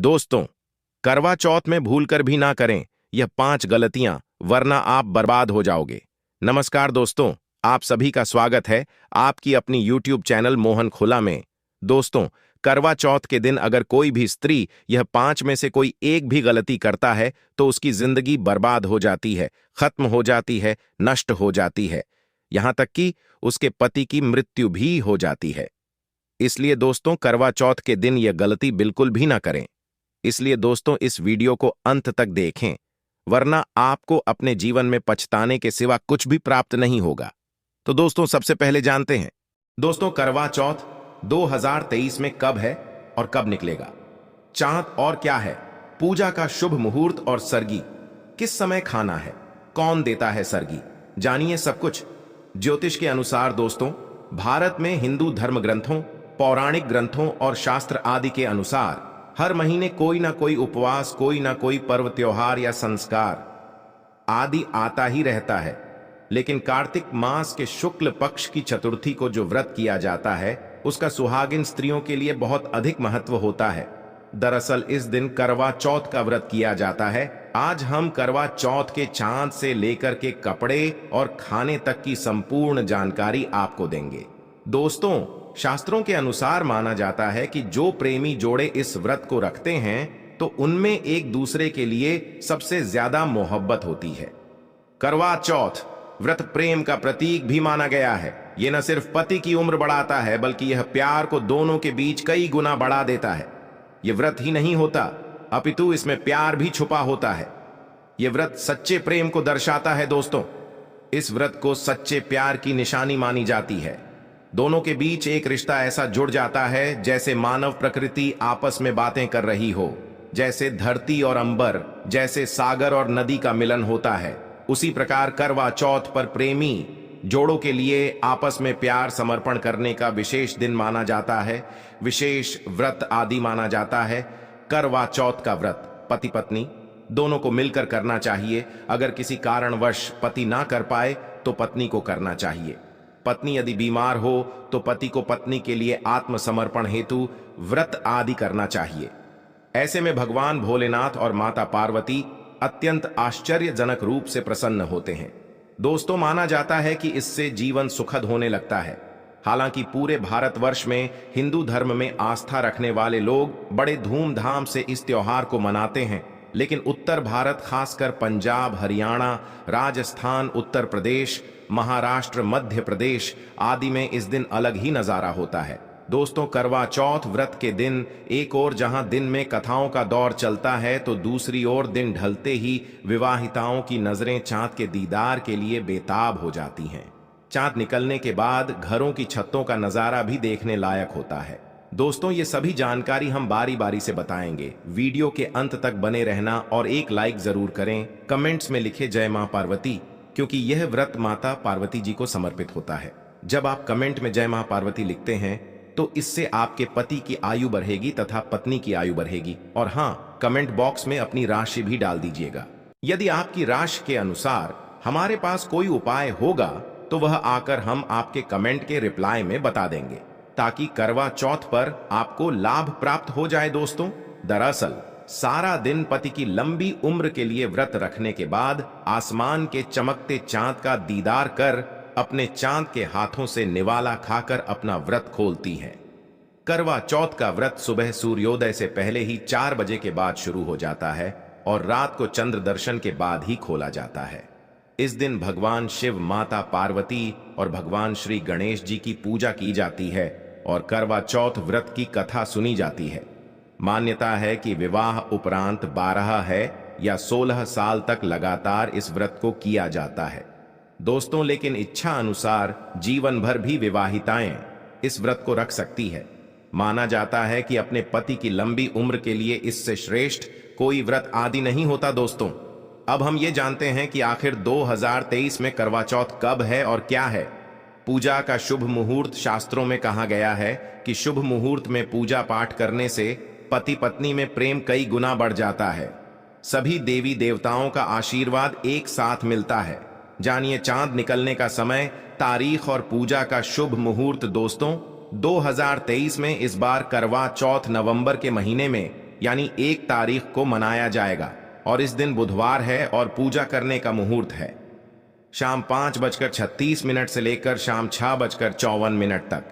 दोस्तों, करवा चौथ में भूलकर भी ना करें यह 5 गलतियां, वरना आप बर्बाद हो जाओगे। नमस्कार दोस्तों, आप सभी का स्वागत है आपकी अपनी यूट्यूब चैनल मोहन खुला में। दोस्तों, करवा चौथ के दिन अगर कोई भी स्त्री यह 5 में से कोई एक भी गलती करता है तो उसकी जिंदगी बर्बाद हो जाती है, खत्म हो जाती है, नष्ट हो जाती है, यहां तक कि उसके पति की मृत्यु भी हो जाती है। इसलिए दोस्तों, करवा चौथ के दिन यह गलती बिल्कुल भी ना करें। इसलिए दोस्तों, इस वीडियो को अंत तक देखें, वरना आपको अपने जीवन में पछताने के सिवा कुछ भी प्राप्त नहीं होगा। तो दोस्तों, सबसे पहले जानते हैं दोस्तों, करवा चौथ 2023 में कब है और कब निकलेगा? चांद और क्या है? पूजा का शुभ मुहूर्त और सरगी किस समय खाना है? कौन देता है सरगी? जानिए सब कुछ ज्योतिष के अनुसार। दोस्तों, भारत में हिंदू धर्म ग्रंथों, पौराणिक ग्रंथों और शास्त्र आदि के अनुसार हर महीने कोई ना कोई उपवास, कोई ना कोई पर्व, त्योहार या संस्कार आदि आता ही रहता है। लेकिन कार्तिक मास के शुक्ल पक्ष की चतुर्थी को जो व्रत किया जाता है, उसका सुहागिन स्त्रियों के लिए बहुत अधिक महत्व होता है। दरअसल इस दिन करवा चौथ का व्रत किया जाता है। आज हम करवा चौथ के चांद से लेकर के कपड़े और खाने तक की संपूर्ण जानकारी आपको देंगे। दोस्तों, शास्त्रों के अनुसार माना जाता है कि जो प्रेमी जोड़े इस व्रत को रखते हैं तो उनमें एक दूसरे के लिए सबसे ज्यादा मोहब्बत होती है। करवा चौथ व्रत प्रेम का प्रतीक भी माना गया है। यह न सिर्फ पति की उम्र बढ़ाता है, बल्कि यह प्यार को दोनों के बीच कई गुना बढ़ा देता है। यह व्रत ही नहीं होता, अपितु इसमें प्यार भी छुपा होता है। यह व्रत सच्चे प्रेम को दर्शाता है। दोस्तों, इस व्रत को सच्चे प्यार की निशानी मानी जाती है। दोनों के बीच एक रिश्ता ऐसा जुड़ जाता है जैसे मानव प्रकृति आपस में बातें कर रही हो, जैसे धरती और अंबर, जैसे सागर और नदी का मिलन होता है। उसी प्रकार करवा चौथ पर प्रेमी जोड़ों के लिए आपस में प्यार समर्पण करने का विशेष दिन माना जाता है, विशेष व्रत आदि माना जाता है। करवा चौथ का व्रत पति पत्नी दोनों को मिलकर करना चाहिए। अगर किसी कारणवश पति ना कर पाए तो पत्नी को करना चाहिए। पत्नी यदि बीमार हो तो पति को पत्नी के लिए आत्मसमर्पण हेतु व्रत आदि करना चाहिए। ऐसे में भगवान भोलेनाथ और माता पार्वती अत्यंत आश्चर्यजनक रूप से प्रसन्न होते हैं। दोस्तों, माना जाता है कि इससे जीवन सुखद होने लगता है। हालांकि पूरे भारतवर्ष में हिंदू धर्म में आस्था रखने वाले लोग बड़े धूमधाम से इस त्योहार को मनाते हैं, लेकिन उत्तर भारत, खासकर पंजाब, हरियाणा, राजस्थान, उत्तर प्रदेश, महाराष्ट्र, मध्य प्रदेश आदि में इस दिन अलग ही नजारा होता है। दोस्तों, करवा चौथ व्रत के दिन एक ओर जहां दिन में कथाओं का दौर चलता है, तो दूसरी ओर दिन ढलते ही विवाहिताओं की नजरें चांद के दीदार के लिए बेताब हो जाती हैं। चांद निकलने के बाद घरों की छतों का नजारा भी देखने लायक होता है। दोस्तों, ये सभी जानकारी हम बारी बारी से बताएंगे। वीडियो के अंत तक बने रहना और एक लाइक जरूर करें। कमेंट्स में लिखे जय मां पार्वती, क्योंकि यह व्रत माता पार्वती जी को समर्पित होता है। जब आप कमेंट में जय मां पार्वती लिखते हैं तो इससे आपके पति की आयु बढ़ेगी तथा पत्नी की आयु बढ़ेगी। और हाँ, कमेंट बॉक्स में अपनी राशि भी डाल दीजिएगा। यदि आपकी राशि के अनुसार हमारे पास कोई उपाय होगा तो वह आकर हम आपके कमेंट के रिप्लाई में बता देंगे, ताकि करवा चौथ पर आपको लाभ प्राप्त हो जाए। दोस्तों, दरअसल सारा दिन पति की लंबी उम्र के लिए व्रत रखने के बाद आसमान के चमकते चांद का दीदार कर अपने चांद के हाथों से निवाला खाकर अपना व्रत खोलती हैं। करवा चौथ का व्रत सुबह सूर्योदय से पहले ही 4 बजे के बाद शुरू हो जाता है और रात को चंद्र दर्शन के बाद ही खोला जाता है। इस दिन भगवान शिव, माता पार्वती और भगवान श्री गणेश जी की पूजा की जाती है और करवा चौथ व्रत की कथा सुनी जाती है। मान्यता है कि विवाह उपरांत 12 है या 16 साल तक लगातार इस व्रत को किया जाता है। दोस्तों, लेकिन इच्छा अनुसार जीवन भर भी विवाहिताएं इस व्रत को रख सकती है। माना जाता है कि अपने पति की लंबी उम्र के लिए इससे श्रेष्ठ कोई व्रत आदि नहीं होता। दोस्तों, अब हम ये जानते हैं कि आखिर 2023 में करवा चौथ कब है और क्या है। पूजा का शुभ मुहूर्त शास्त्रों में कहा गया है कि शुभ मुहूर्त में पूजा पाठ करने से पति पत्नी में प्रेम कई गुना बढ़ जाता है। सभी देवी देवताओं का आशीर्वाद एक साथ मिलता है। जानिए चांद निकलने का समय, तारीख और पूजा का शुभ मुहूर्त। दोस्तों, 2023 में इस बार करवा चौथ नवंबर के महीने में यानी 1 तारीख को मनाया जाएगा और इस दिन बुधवार है और पूजा करने का मुहूर्त है शाम 5:36 से लेकर शाम 6:54 तक,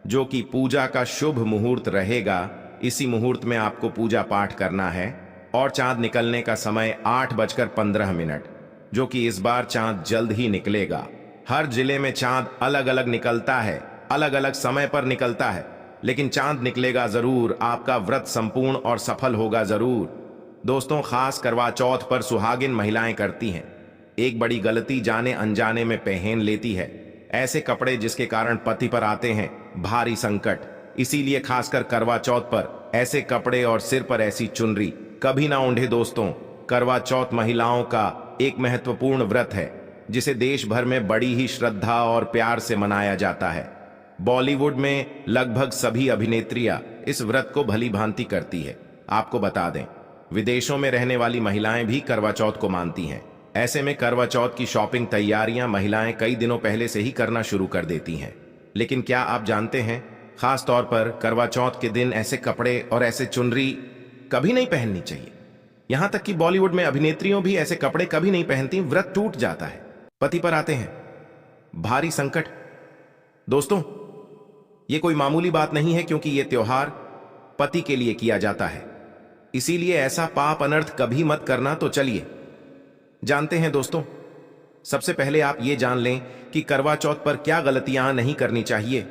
जो कि पूजा का शुभ मुहूर्त रहेगा। इसी मुहूर्त में आपको पूजा पाठ करना है और चांद निकलने का समय 8:15, जो कि इस बार चांद जल्द ही निकलेगा। हर जिले में चांद अलग अलग निकलता है, अलग अलग समय पर निकलता है, लेकिन चांद निकलेगा जरूर। आपका व्रत संपूर्ण और सफल होगा जरूर। दोस्तों, खास करवा चौथ पर सुहागिन महिलाएं करती हैं एक बड़ी गलती, जाने अनजाने में पहन लेती है ऐसे कपड़े जिसके कारण पति पर आते हैं भारी संकट। इसीलिए खासकर करवा चौथ पर ऐसे कपड़े और सिर पर ऐसी चुनरी कभी ना ओढ़े। दोस्तों, करवा चौथ महिलाओं का एक महत्वपूर्ण व्रत है जिसे देश भर में बड़ी ही श्रद्धा और प्यार से मनाया जाता है। बॉलीवुड में लगभग सभी अभिनेत्रियां इस व्रत को भली भांति करती है। आपको बता दें, विदेशों में रहने वाली महिलाएं भी करवा चौथ को मानती हैं। ऐसे में करवा चौथ की शॉपिंग तैयारियां महिलाएं कई दिनों पहले से ही करना शुरू कर देती हैं। लेकिन क्या आप जानते हैं, खास तौर पर करवा चौथ के दिन ऐसे कपड़े और ऐसे चुनरी कभी नहीं पहननी चाहिए। यहां तक कि बॉलीवुड में अभिनेत्रियों भी ऐसे कपड़े कभी नहीं पहनती, व्रत टूट जाता है, पति पर आते हैं भारी संकट। दोस्तों, ये कोई मामूली बात नहीं है, क्योंकि ये त्योहार पति के लिए किया जाता है। इसीलिए ऐसा पाप अनर्थ कभी मत करना। तो चलिए जानते हैं दोस्तों। सबसे पहले आप ये जान लें कि करवा चौथ पर क्या गलतियां नहीं करनी चाहिए।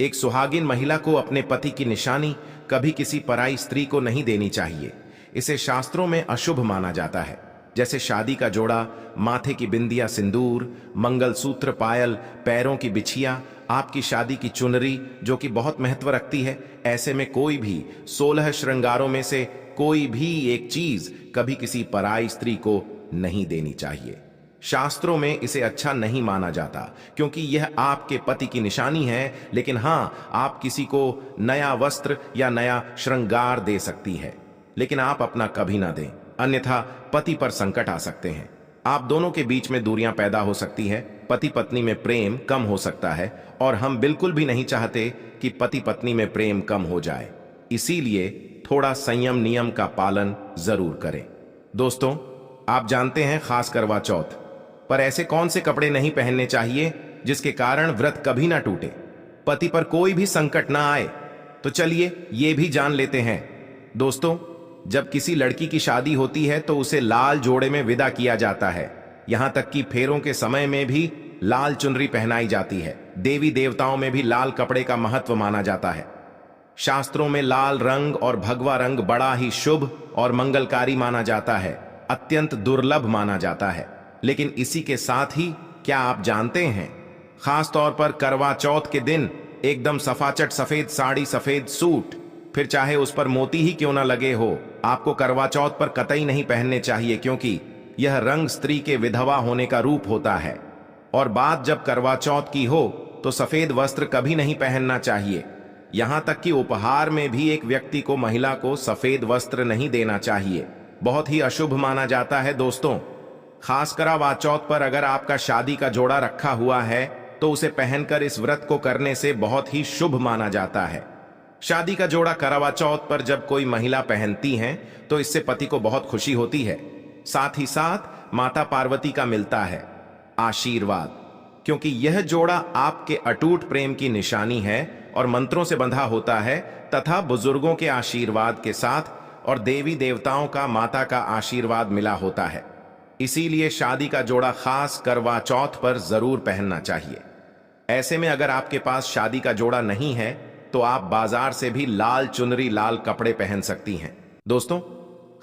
एक सुहागिन महिला को अपने पति की निशानी कभी किसी पराई स्त्री को नहीं देनी चाहिए। इसे शास्त्रों में अशुभ माना जाता है, जैसे शादी का जोड़ा, माथे की बिंदिया, सिंदूर, मंगलसूत्र, पायल, पैरों की बिछिया, आपकी शादी की चुनरी, जो कि बहुत महत्व रखती है। ऐसे में कोई भी 16 श्रृंगारों में से कोई भी एक चीज कभी किसी पराई स्त्री को नहीं देनी चाहिए। शास्त्रों में इसे अच्छा नहीं माना जाता, क्योंकि यह आपके पति की निशानी है। लेकिन हां, आप किसी को नया वस्त्र या नया श्रृंगार दे सकती है, लेकिन आप अपना कभी ना दें, अन्यथा पति पर संकट आ सकते हैं। आप दोनों के बीच में दूरियां पैदा हो सकती है, पति पत्नी में प्रेम कम हो सकता है, और हम बिल्कुल भी नहीं चाहते कि पति पत्नी में प्रेम कम हो जाए। इसीलिए थोड़ा संयम नियम का पालन जरूर करें। दोस्तों, आप जानते हैं, खास करवा चौथ पर ऐसे कौन से कपड़े नहीं पहनने चाहिए जिसके कारण व्रत कभी ना टूटे, पति पर कोई भी संकट ना आए। तो चलिए ये भी जान लेते हैं। दोस्तों, जब किसी लड़की की शादी होती है तो उसे लाल जोड़े में विदा किया जाता है। यहां तक कि फेरों के समय में भी लाल चुनरी पहनाई जाती है। देवी देवताओं में भी लाल कपड़े का महत्व माना जाता है। शास्त्रों में लाल रंग और भगवा रंग बड़ा ही शुभ और मंगलकारी माना जाता है, अत्यंत दुर्लभ माना जाता है। लेकिन इसी के साथ ही क्या आप जानते हैं, खास तौर पर करवा चौथ के दिन एकदम सफाचट सफेद साड़ी, सफेद सूट, फिर चाहे उस पर मोती ही क्यों ना लगे हो, आपको करवा चौथ पर कतई नहीं पहनने चाहिए, क्योंकि यह रंग स्त्री के विधवा होने का रूप होता है। और बात जब करवा चौथ की हो तो सफेद वस्त्र कभी नहीं पहनना चाहिए। यहां तक कि उपहार में भी एक व्यक्ति को, महिला को सफेद वस्त्र नहीं देना चाहिए, बहुत ही अशुभ माना जाता है। दोस्तों, खास करवा चौथ पर अगर आपका शादी का जोड़ा रखा हुआ है तो उसे पहनकर इस व्रत को करने से बहुत ही शुभ माना जाता है। शादी का जोड़ा करवा चौथ पर जब कोई महिला पहनती हैं तो इससे पति को बहुत खुशी होती है। साथ ही साथ माता पार्वती का मिलता है आशीर्वाद, क्योंकि यह जोड़ा आपके अटूट प्रेम की निशानी है और मंत्रों से बंधा होता है, तथा बुजुर्गों के आशीर्वाद के साथ और देवी देवताओं का, माता का आशीर्वाद मिला होता है। इसीलिए शादी का जोड़ा खास करवा चौथ पर जरूर पहनना चाहिए। ऐसे में अगर आपके पास शादी का जोड़ा नहीं है तो आप बाजार से भी लाल चुनरी, लाल कपड़े पहन सकती हैं। दोस्तों,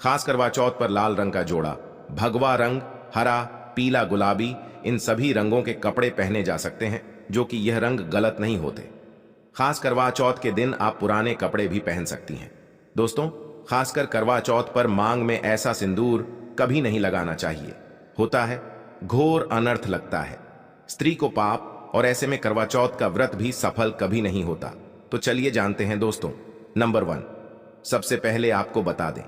खास करवा चौथ पर लाल रंग का जोड़ा, भगवा रंग, हरा, पीला, गुलाबी, इन सभी रंगों के कपड़े पहने जा सकते हैं, जो कि यह रंग गलत नहीं होते। खास करवा चौथ के दिन आप पुराने कपड़े भी पहन सकती हैं। दोस्तों, खासकर करवा चौथ पर मांग में ऐसा सिंदूर कभी नहीं लगाना चाहिए, होता है घोर अनर्थ लगता है, स्त्री को पाप, और ऐसे में करवा चौथ का व्रत भी सफल कभी नहीं होता। तो चलिए जानते हैं दोस्तों। नंबर 1, सबसे पहले आपको बता दें,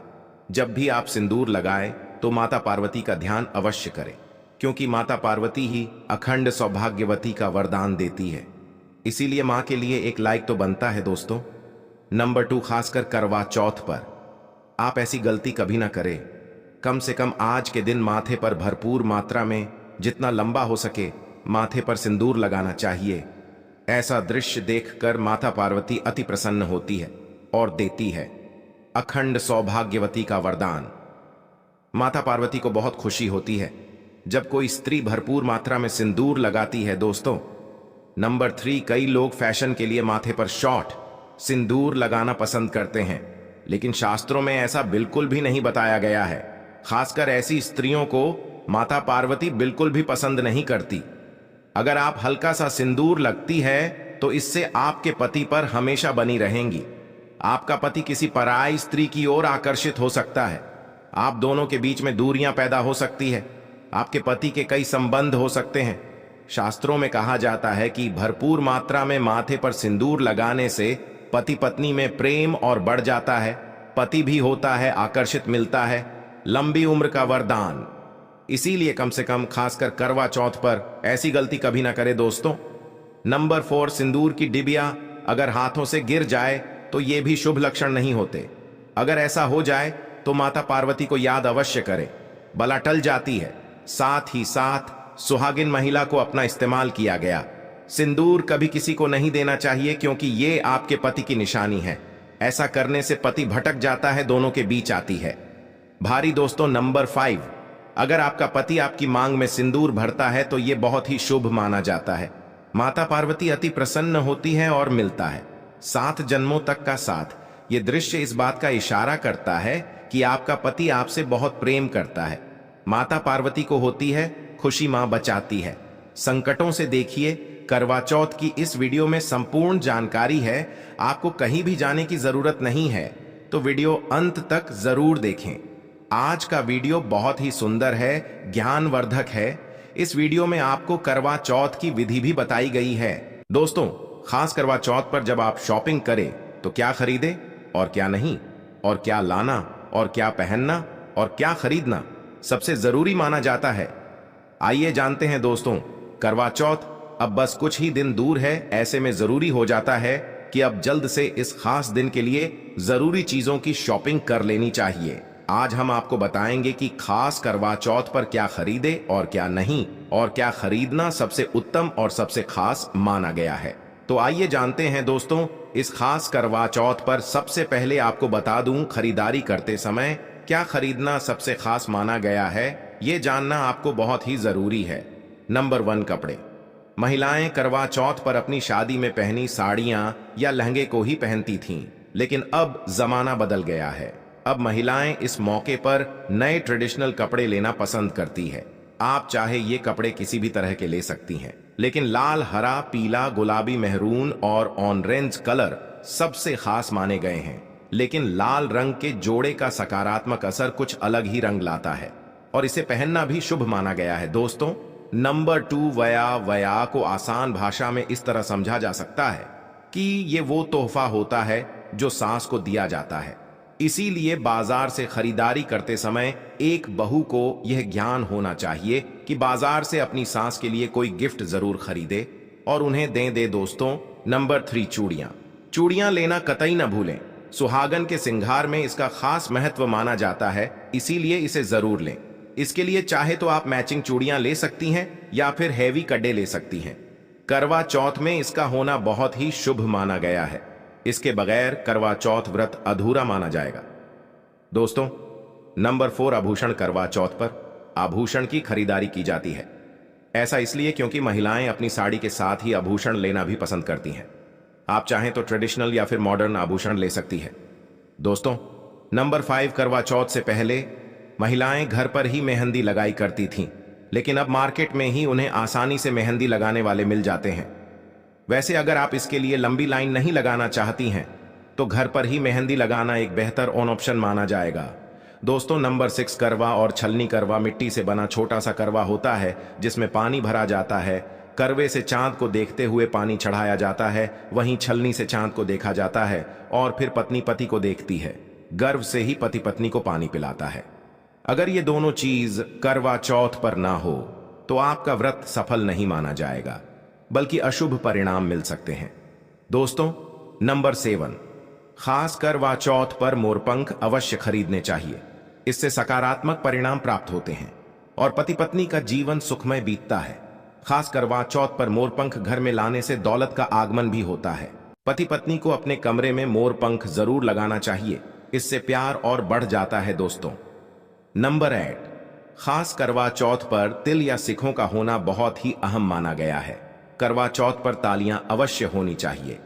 जब भी आप सिंदूर लगाएं तो माता पार्वती का ध्यान अवश्य करें, क्योंकि माता पार्वती ही अखंड सौभाग्यवती का वरदान देती है। इसीलिए मां के लिए एक लाइक तो बनता है दोस्तों। नंबर 2, खासकर करवा चौथ पर आप ऐसी गलती कभी ना करें। कम से कम आज के दिन माथे पर भरपूर मात्रा में, जितना लंबा हो सके, माथे पर सिंदूर लगाना चाहिए। ऐसा दृश्य देखकर माता पार्वती अति प्रसन्न होती है और देती है अखंड सौभाग्यवती का वरदान। माता पार्वती को बहुत खुशी होती है जब कोई स्त्री भरपूर मात्रा में सिंदूर लगाती है। दोस्तों, नंबर 3, कई लोग फैशन के लिए माथे पर शॉर्ट सिंदूर लगाना पसंद करते हैं, लेकिन शास्त्रों में ऐसा बिल्कुल भी नहीं बताया गया है। खासकर ऐसी स्त्रियों को माता पार्वती बिल्कुल भी पसंद नहीं करती। अगर आप हल्का सा सिंदूर लगती है तो इससे आपके पति पर हमेशा बनी रहेंगी। आपका पति किसी पराई स्त्री की ओर आकर्षित हो सकता है। आप दोनों के बीच में दूरियां पैदा हो सकती है। आपके पति के कई संबंध हो सकते हैं। शास्त्रों में कहा जाता है कि भरपूर मात्रा में माथे पर सिंदूर लगाने से पति पत्नी में प्रेम और बढ़ जाता है, पति भी होता है आकर्षित, मिलता है लंबी उम्र का वरदान। इसीलिए कम से कम खासकर करवा चौथ पर ऐसी गलती कभी ना करें दोस्तों। नंबर 4, सिंदूर की डिबिया अगर हाथों से गिर जाए तो ये भी शुभ लक्षण नहीं होते। अगर ऐसा हो जाए तो माता पार्वती को याद अवश्य करें, बला टल जाती है। साथ ही साथ सुहागिन महिला को अपना इस्तेमाल किया गया सिंदूर कभी किसी को नहीं देना चाहिए, क्योंकि ये आपके पति की निशानी है। ऐसा करने से पति भटक जाता है, दोनों के बीच आती है भारी। दोस्तों, नंबर 5, अगर आपका पति आपकी मांग में सिंदूर भरता है तो यह बहुत ही शुभ माना जाता है। माता पार्वती अति प्रसन्न होती है और मिलता है 7 जन्मों तक का साथ। यह दृश्य इस बात का इशारा करता है कि आपका पति आपसे बहुत प्रेम करता है। माता पार्वती को होती है खुशी, मां बचाती है संकटों से। देखिए, करवा चौथ की इस वीडियो में संपूर्ण जानकारी है। आपको कहीं भी जाने की जरूरत नहीं है, तो वीडियो अंत तक जरूर देखें। आज का वीडियो बहुत ही सुंदर है, ज्ञानवर्धक है। इस वीडियो में आपको करवा चौथ की विधि भी बताई गई है। दोस्तों, खास करवा चौथ पर जब आप शॉपिंग करें तो क्या खरीदें और क्या नहीं, और क्या लाना और क्या पहनना और क्या खरीदना सबसे जरूरी माना जाता है। आइए जानते हैं दोस्तों। करवा चौथ अब बस कुछ ही दिन दूर है। ऐसे में जरूरी हो जाता है कि अब जल्द से इस खास दिन के लिए जरूरी चीजों की शॉपिंग कर लेनी चाहिए। आज हम आपको बताएंगे कि खास करवा चौथ पर क्या खरीदे और क्या नहीं, और क्या खरीदना सबसे उत्तम और सबसे खास माना गया है। तो आइए जानते हैं दोस्तों। इस खास करवा चौथ पर सबसे पहले आपको बता दूं, खरीदारी करते समय क्या खरीदना सबसे खास माना गया है, ये जानना आपको बहुत ही जरूरी है। नंबर 1, कपड़े। महिलाएं करवा चौथ पर अपनी शादी में पहनी साड़ियां या लहंगे को ही पहनती थीं, लेकिन अब जमाना बदल गया है। अब महिलाएं इस मौके पर नए ट्रेडिशनल कपड़े लेना पसंद करती है। आप चाहे ये कपड़े किसी भी तरह के ले सकती हैं, लेकिन लाल, हरा, पीला, गुलाबी, मेहरून और ऑरेंज कलर सबसे खास माने गए हैं। लेकिन लाल रंग के जोड़े का सकारात्मक असर कुछ अलग ही रंग लाता है और इसे पहनना भी शुभ माना गया है। दोस्तों, नंबर 2, वया को आसान भाषा में इस तरह समझा जा सकता है कि ये वो तोहफा होता है जो सास को दिया जाता है। इसीलिए बाजार से खरीदारी करते समय एक बहू को यह ज्ञान होना चाहिए कि बाजार से अपनी सास के लिए कोई गिफ्ट जरूर खरीदे और उन्हें दे। दोस्तों, नंबर 3, चूड़ियां। चूड़ियां लेना कतई न भूलें। सुहागन के सिंगार में इसका खास महत्व माना जाता है, इसीलिए इसे जरूर लें। इसके लिए चाहे तो आप मैचिंग चूड़ियां ले सकती हैं या फिर हैवी कड़े ले सकती हैं। करवा चौथ में इसका होना बहुत ही शुभ माना गया है। इसके बगैर करवा चौथ व्रत अधूरा माना जाएगा। दोस्तों, नंबर 4, आभूषण। करवा चौथ पर आभूषण की खरीदारी की जाती है। ऐसा इसलिए क्योंकि महिलाएं अपनी साड़ी के साथ ही आभूषण लेना भी पसंद करती हैं। आप चाहें तो ट्रेडिशनल या फिर मॉडर्न आभूषण ले सकती है। दोस्तों, नंबर 5, करवा चौथ से पहले महिलाएं घर पर ही मेहंदी लगाई करती थीं, लेकिन अब मार्केट में ही उन्हें आसानी से मेहंदी लगाने वाले मिल जाते हैं। वैसे अगर आप इसके लिए लंबी लाइन नहीं लगाना चाहती हैं तो घर पर ही मेहंदी लगाना एक बेहतर ऑप्शन माना जाएगा। दोस्तों, नंबर 6, करवा और छलनी। करवा मिट्टी से बना छोटा सा करवा होता है जिसमें पानी भरा जाता है। करवे से चांद को देखते हुए पानी चढ़ाया जाता है, वहीं छलनी से चांद को देखा जाता है और फिर पत्नी पति को देखती है। गर्व से ही पति पत्नी को पानी पिलाता है। अगर ये दोनों चीज करवा चौथ पर ना हो तो आपका व्रत सफल नहीं माना जाएगा, बल्कि अशुभ परिणाम मिल सकते हैं। दोस्तों, नंबर 7, खास करवा चौथ पर मोरपंख अवश्य खरीदने चाहिए। इससे सकारात्मक परिणाम प्राप्त होते हैं और पति पत्नी का जीवन सुखमय बीतता है। खास करवा चौथ पर मोरपंख घर में लाने से दौलत का आगमन भी होता है। पति पत्नी को अपने कमरे में मोरपंख जरूर लगाना चाहिए, इससे प्यार और बढ़ जाता है दोस्तों। नंबर 8, खास करवा चौथ पर तिल या सिखों का होना बहुत ही अहम माना गया है। करवा चौथ पर तालियां अवश्य होनी चाहिए।